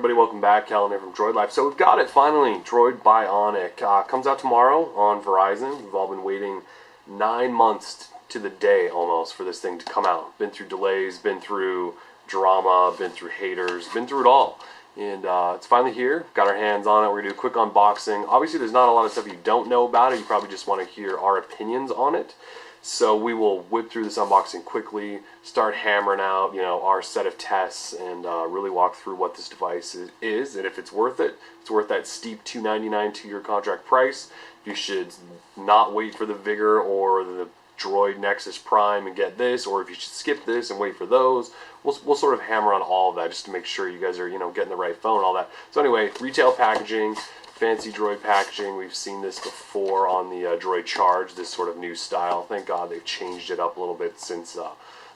everybody, welcome back. Callan here from Droid Life. So we've got it finally, Droid Bionic. Comes out tomorrow on Verizon. We've all been waiting 9 months to the day almost for this thing to come out. Been through delays, been through drama, been through haters, been through it all. And it's finally here. Got our hands on it. We're going to do a quick unboxing. Obviously there's not a lot of stuff you don't know about it. You probably just want to hear our opinions on it. So we will whip through this unboxing quickly, start hammering out, our set of tests, and really walk through what this device is, and if it's worth it. It's worth that steep $299 2-year contract price. You should not wait for the Vigor or the Droid Nexus Prime and get this, or if you should skip this and wait for those. We'll sort of hammer on all of that just to make sure you guys are getting the right phone and all that. So anyway, retail packaging. Fancy Droid packaging. We've seen this before on the Droid Charge, this sort of new style. Thank God they've changed it up a little bit since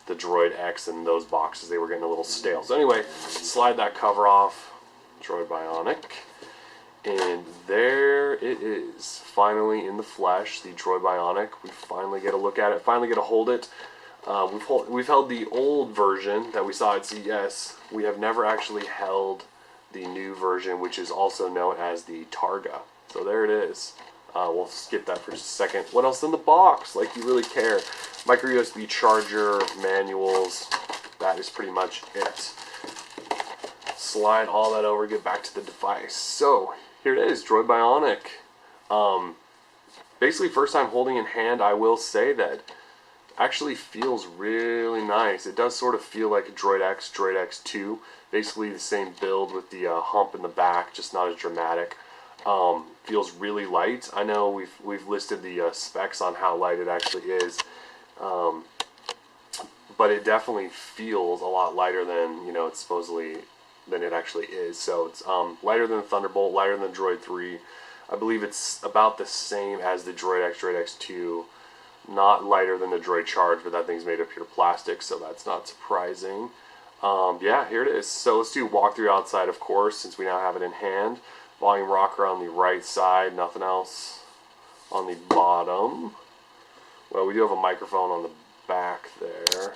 the Droid X and those boxes. They were getting a little stale. So anyway, slide that cover off. Droid Bionic. And there it is. Finally in the flesh, the Droid Bionic. We finally get a look at it, finally get to hold it. We've held the old version that we saw at CES. We have never actually held the new version, which is also known as the Targa. So there it is. We'll skip that for just a second. What else in the box? Like you really care. Micro USB charger, manuals. That is pretty much it. Slide all that over, get back to the device. So here it is, Droid Bionic. Basically first time holding in hand, I will say that actually feels really nice. It does sort of feel like a Droid X, Droid X2. Basically the same build with the hump in the back, just not as dramatic. Feels really light. I know we've listed the specs on how light it actually is, but it definitely feels a lot lighter than it's supposedly than it actually is. So it's lighter than the Thunderbolt, lighter than the Droid 3. I believe it's about the same as the Droid X, Droid X2. Not lighter than the Droid Charge, but that thing's made of pure plastic, so that's not surprising. Yeah, here it is. So let's do a walkthrough outside, of course, since we now have it in hand. Volume rocker on the right side, nothing else on the bottom. Well, we do have a microphone on the back there.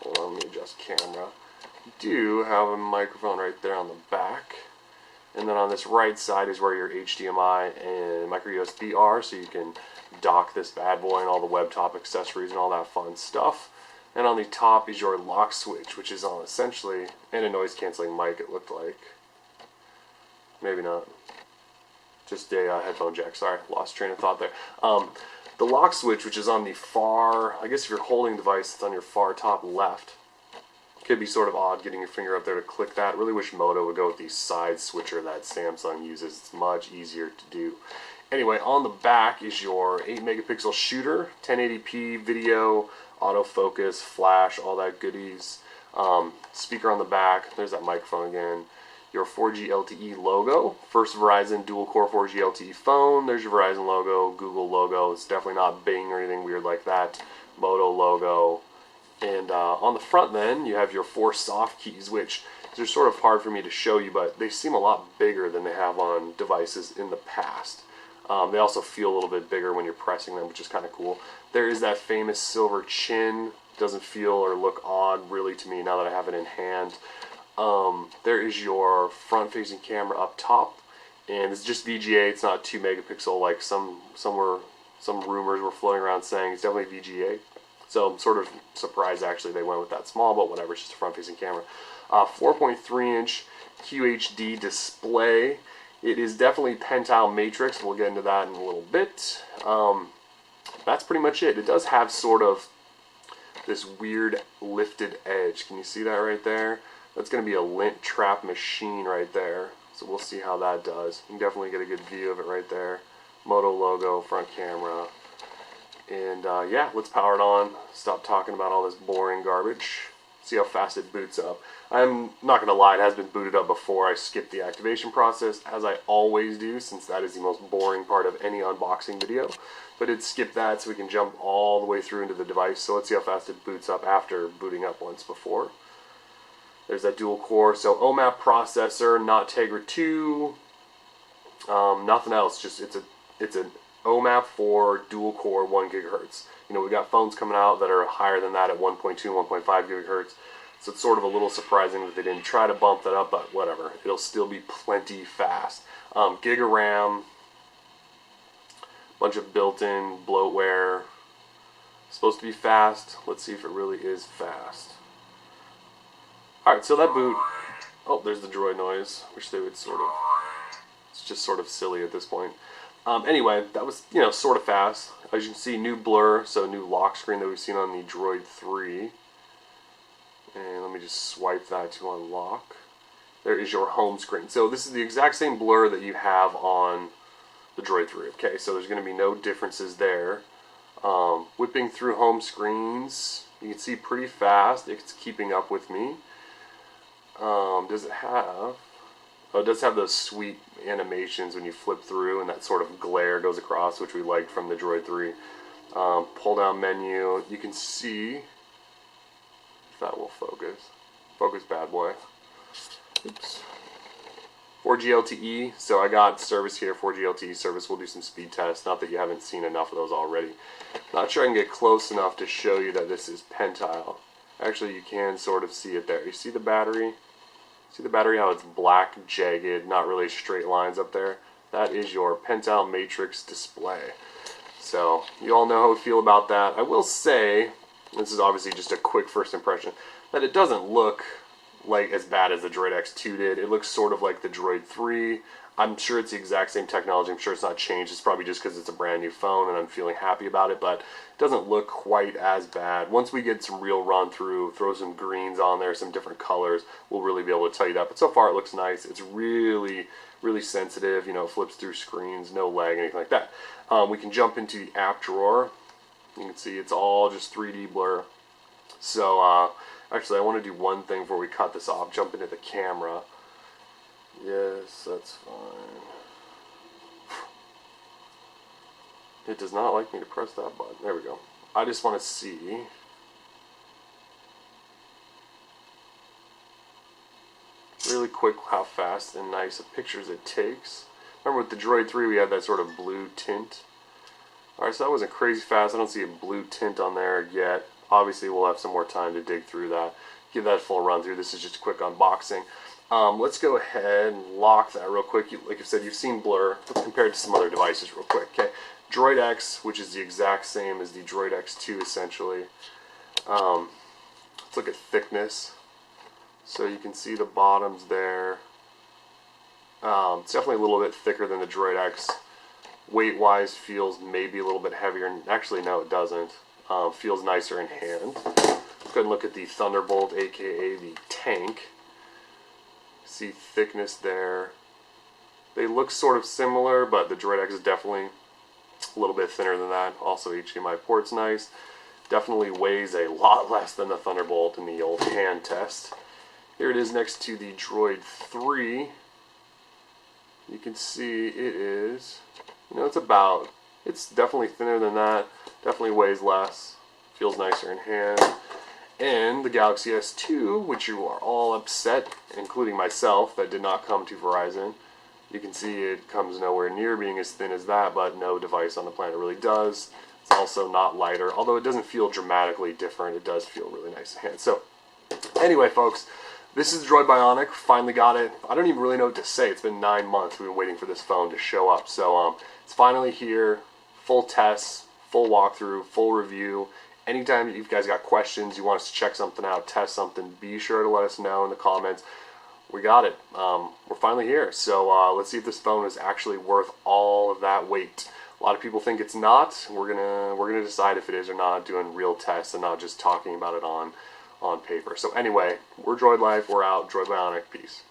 Hold on, let me adjust camera. We do have a microphone right there on the back. And then on this right side is where your HDMI and micro USB are, so you can dock this bad boy and all the web top accessories and all that fun stuff. And on the top is your lock switch, which is on essentially, and a noise cancelling mic it looked like. Maybe not. Just a headphone jack, sorry, lost train of thought there. The lock switch, which is on the far, I guess if you're holding the device, it's on your far top left. Could be sort of odd getting your finger up there to click that. Really wish Moto would go with the side switcher that Samsung uses. It's much easier to do. Anyway, on the back is your 8 megapixel shooter, 1080p video, autofocus, flash, all that goodies. Speaker on the back, there's that microphone again. Your 4G LTE logo, first Verizon dual-core 4G LTE phone. There's your Verizon logo, Google logo. It's definitely not Bing or anything weird like that. Moto logo. And on the front then, you have your 4 soft keys, which they're sort of hard for me to show you, but they seem a lot bigger than they have on devices in the past. They also feel a little bit bigger when you're pressing them, which is kind of cool. There is that famous silver chin. Doesn't feel or look odd really to me now that I have it in hand. There is your front-facing camera up top, and it's just VGA. It's not 2 megapixel like some rumors were floating around saying. It's definitely VGA. So I'm sort of surprised actually they went with that small, but whatever. It's just a front-facing camera. 4.3-inch QHD display. It is definitely Pentile Matrix. We'll get into that in a little bit. That's pretty much it. It does have sort of this weird lifted edge. Can you see that right there? That's going to be a lint trap machine right there. So we'll see how that does. You can definitely get a good view of it right there. Moto logo, front camera. And yeah, let's power it on. Stop talking about all this boring garbage. See how fast it boots up. I'm not going to lie, it has been booted up before. I skipped the activation process, as I always do, since that is the most boring part of any unboxing video. But it skipped that so we can jump all the way through into the device. So let's see how fast it boots up after booting up once before. There's that dual core. So OMAP processor, not Tegra 2. Nothing else. Just it's an OMAP for dual core 1 gigahertz. We've got phones coming out that are higher than that at 1.2, 1.5 gigahertz. So it's sort of a little surprising that they didn't try to bump that up, but whatever. It'll still be plenty fast. Gig of RAM, bunch of built-in bloatware. Supposed to be fast. Let's see if it really is fast. Alright, so that boot... Oh, there's the droid noise, which they would sort of... It's just sort of silly at this point. Anyway, that was, you know, sort of fast. As you can see, new blur, so new lock screen that we've seen on the Droid 3. And let me just swipe that to unlock. There is your home screen. So this is the exact same blur that you have on the Droid 3. Okay, so there's going to be no differences there. Whipping through home screens, you can see pretty fast. It's keeping up with me. Does it have... Oh, it does have those sweet animations when you flip through and that sort of glare goes across, which we liked from the Droid 3. Pull down menu. You can see if that will focus. Focus, bad boy. Oops. 4G LTE. So I got service here, 4G LTE service. We'll do some speed tests. Not that you haven't seen enough of those already. Not sure I can get close enough to show you that this is pentile. Actually, you can sort of see it there. You see the battery? See the battery, how it's black, jagged, not really straight lines up there? That is your pentile matrix display. So, you all know how we feel about that. I will say, this is obviously just a quick first impression, that it doesn't look like as bad as the Droid X2 did. It looks sort of like the Droid 3. I'm sure it's the exact same technology. I'm sure it's not changed. It's probably just because it's a brand new phone and I'm feeling happy about it, but it doesn't look quite as bad. Once we get some real run through, throw some greens on there, some different colors, we'll really be able to tell you that. But so far it looks nice. It's really, really sensitive. You know, it flips through screens, no lag, anything like that. We can jump into the app drawer. You can see it's all just 3D blur. So, actually I want to do one thing before we cut this off. Jump into the camera. Yes, that's fine. It does not like me to press that button. There we go. I just want to see. Really quick how fast and nice of pictures it takes. Remember with the Droid 3 we had that sort of blue tint. Alright, so that wasn't crazy fast. I don't see a blue tint on there yet. Obviously we'll have some more time to dig through that. Give that a full run through. This is just a quick unboxing. Let's go ahead and lock that real quick. Like I said, you've seen blur. Let's compare it to some other devices real quick. Okay, Droid X, which is the exact same as the Droid X2 essentially. Let's look at thickness. So you can see the bottoms there. It's definitely a little bit thicker than the Droid X. Weight-wise, feels maybe a little bit heavier. Actually, no, it doesn't. Feels nicer in hand. Let's go ahead and look at the Thunderbolt, aka the tank. See thickness there. They look sort of similar, but the Droid X is definitely a little bit thinner than that. Also, HDMI port's nice. Definitely weighs a lot less than the Thunderbolt in the old hand test. Here it is next to the Droid 3. You can see it is, you know, it's definitely thinner than that. Definitely weighs less. Feels nicer in hand. And the Galaxy S2, which you are all upset, including myself, that did not come to Verizon. You can see it comes nowhere near being as thin as that, but no device on the planet really does. It's also not lighter, although it doesn't feel dramatically different. It does feel really nice in hand. So, anyway, folks, this is Droid Bionic. Finally got it. I don't even really know what to say. It's been 9 months we've been waiting for this phone to show up. So, it's finally here. Full tests, full walkthrough, full review. Anytime you guys got questions, you want us to check something out, test something, be sure to let us know in the comments. We got it. We're finally here. So let's see if this phone is actually worth all of that wait. A lot of people think it's not. We're gonna decide if it is or not, doing real tests and not just talking about it on paper. So anyway, we're Droid Life. We're out. Droid Bionic. Peace.